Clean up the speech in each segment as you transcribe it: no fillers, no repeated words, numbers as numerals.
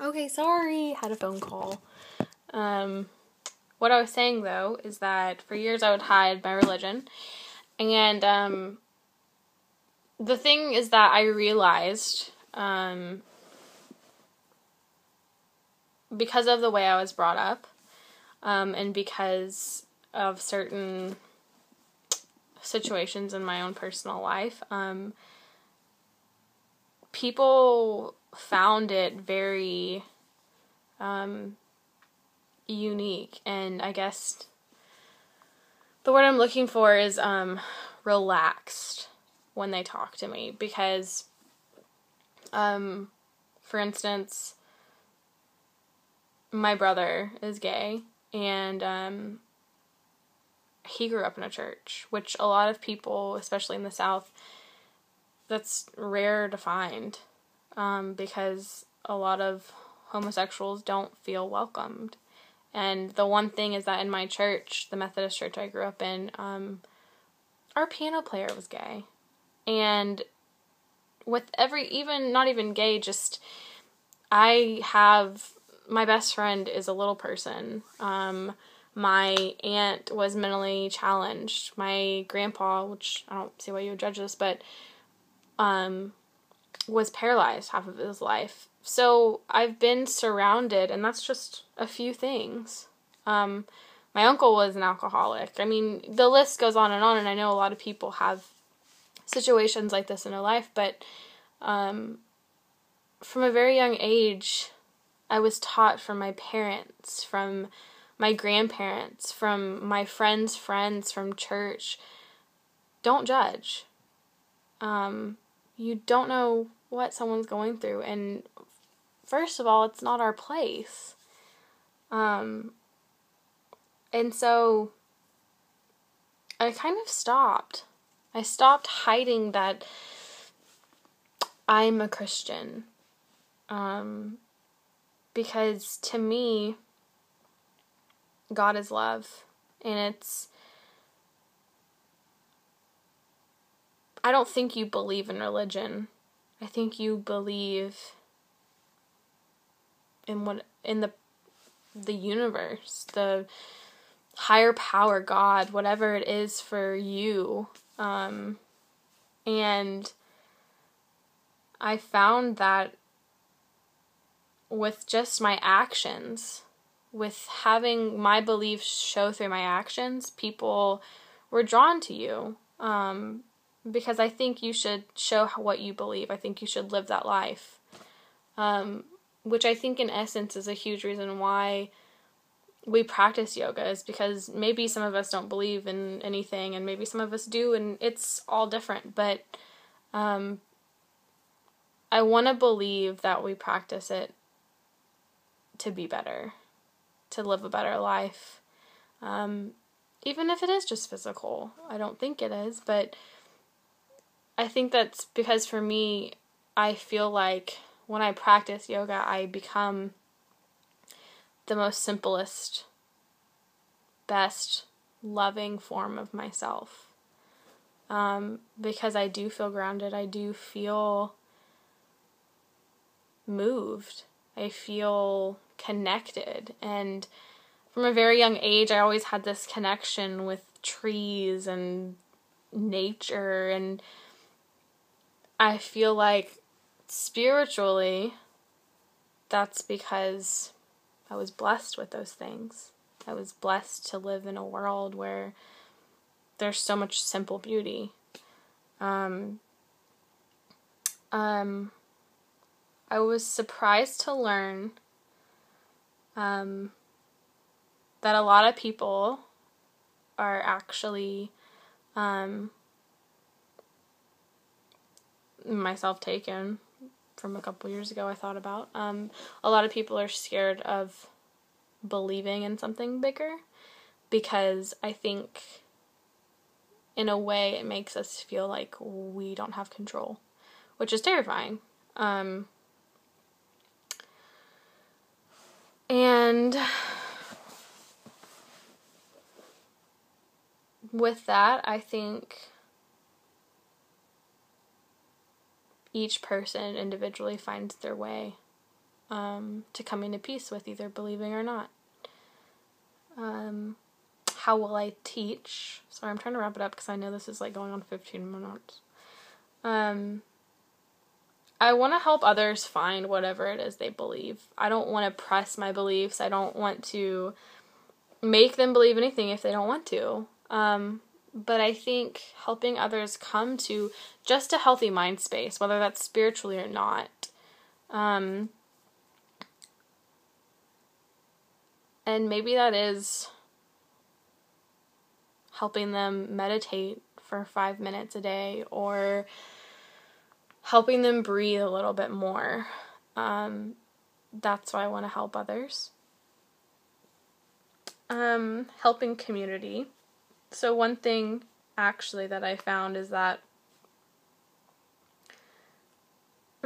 Okay, sorry, had a phone call. What I was saying, though, is that for years I would hide my religion, and, the thing is that I realized, because of the way I was brought up, and because of certain situations in my own personal life, people found it very, unique, and I guess the word I'm looking for is, relaxed when they talk to me, because, for instance, my brother is gay, and, he grew up in a church, which a lot of people, especially in the South, that's rare to find, because a lot of homosexuals don't feel welcomed. And the one thing is that in my church, the Methodist church I grew up in, our piano player was gay. And with even, not even gay, just, my best friend is a little person. My aunt was mentally challenged. My grandpa, which I don't see why you would judge this, but, was paralyzed half of his life. So I've been surrounded, and that's just a few things. My uncle was an alcoholic. I mean, the list goes on, and I know a lot of people have situations like this in their life, but, from a very young age, I was taught from my parents, from my grandparents, from my friends' friends, from church, don't judge. You don't know what someone's going through, and first of all, it's not our place. And so I kind of stopped. I stopped hiding that I'm a Christian. Because to me, God is love. And I don't think you believe in religion. I think you believe in the universe, the higher power, God, whatever it is for you. And I found that with just my actions, with having my beliefs show through my actions, people were drawn to you. Because I think you should show what you believe. I think you should live that life. Which I think in essence is a huge reason why we practice yoga, is because maybe some of us don't believe in anything, and maybe some of us do, and it's all different. But I want to believe that we practice it to be better, to live a better life. Even if it is just physical. I don't think it is, but I think that's because for me, I feel like when I practice yoga, I become the most simplest, best, loving form of myself. Because I do feel grounded. I do feel moved. I feel connected. And from a very young age, I always had this connection with trees and nature, and I feel like spiritually, that's because I was blessed with those things. I was blessed to live in a world where there's so much simple beauty. I was surprised to learn that a lot of people are actually, myself taken from a couple years ago, I thought about, a lot of people are scared of believing in something bigger, because I think in a way it makes us feel like we don't have control, which is terrifying. And with that, I think each person individually finds their way. to coming to peace with either believing or not. How will I teach? Sorry, I'm trying to wrap it up because I know this is like going on 15 minutes. I want to help others find whatever it is they believe. I don't want to press my beliefs. I don't want to make them believe anything if they don't want to. But I think helping others come to just a healthy mind space, whether that's spiritually or not. And maybe that is helping them meditate for 5 minutes a day, or helping them breathe a little bit more. That's why I want to help others. Helping community. So one thing actually that I found is that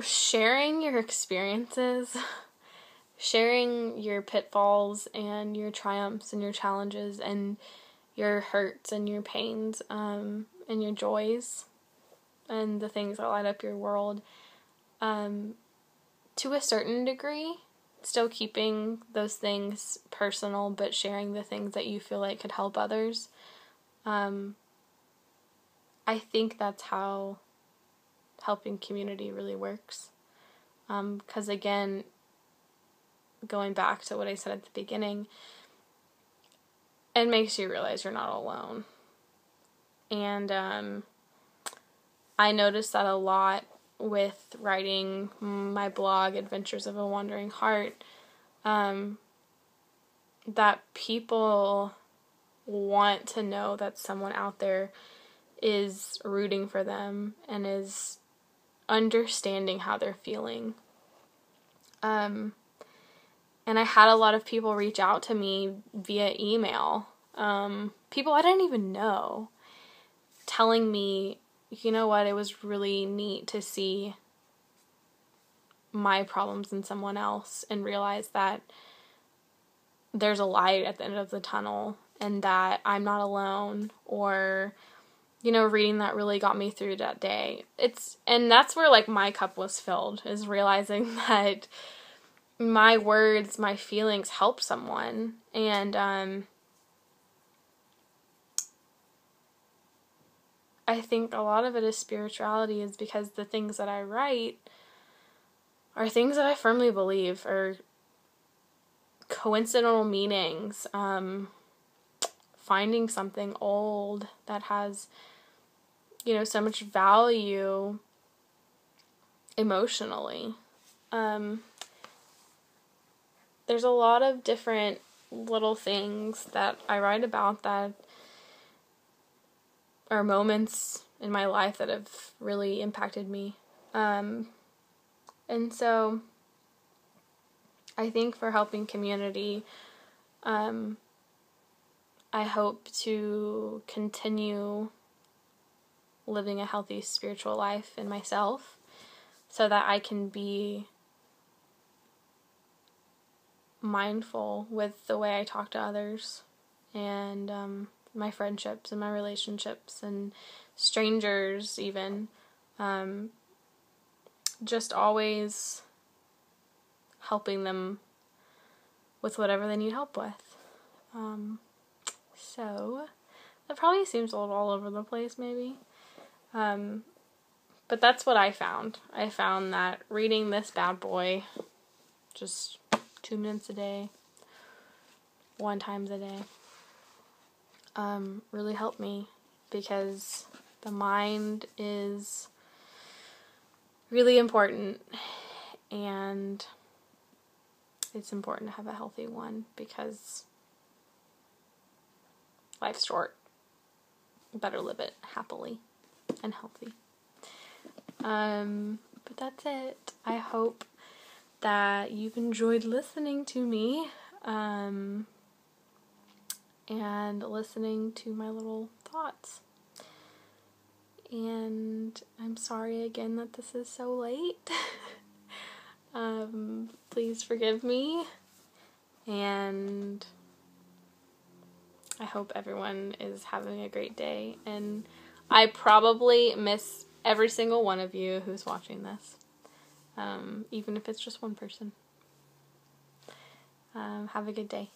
sharing your experiences, sharing your pitfalls and your triumphs and your challenges and your hurts and your pains, and your joys and the things that light up your world, to a certain degree, still keeping those things personal, but sharing the things that you feel like could help others. I think that's how helping community really works. 'Cause again, going back to what I said at the beginning, it makes you realize you're not alone. And I noticed that a lot with writing my blog, Adventures of a Wandering Heart, that people want to know that someone out there is rooting for them and is understanding how they're feeling. And I had a lot of people reach out to me via email, people I didn't even know, telling me, you know what, it was really neat to see my problems in someone else and realize that there's a light at the end of the tunnel and that I'm not alone, or, reading that really got me through that day. And that's where like my cup was filled, is realizing that my words, my feelings help someone. And I think a lot of it is spirituality, is because the things that I write are things that I firmly believe are coincidental meanings, finding something old that has, so much value emotionally. There's a lot of different little things that I write about that are moments in my life that have really impacted me. And so I think for helping community, I hope to continue living a healthy spiritual life in myself so that I can be mindful with the way I talk to others, and my friendships and my relationships and strangers even. Just always helping them with whatever they need help with. So that probably seems a little all over the place maybe. But that's what I found. I found that reading this bad boy, just 2 minutes a day, 1 time a day, really helped me, because the mind is really important, and it's important to have a healthy one, because life's short. Better live it happily and healthy. But that's it. I hope that you've enjoyed listening to me, and listening to my little thoughts. And I'm sorry again that this is so late. Please forgive me, and I hope everyone is having a great day, and I probably miss every single one of you who's watching this, even if it's just one person. Have a good day.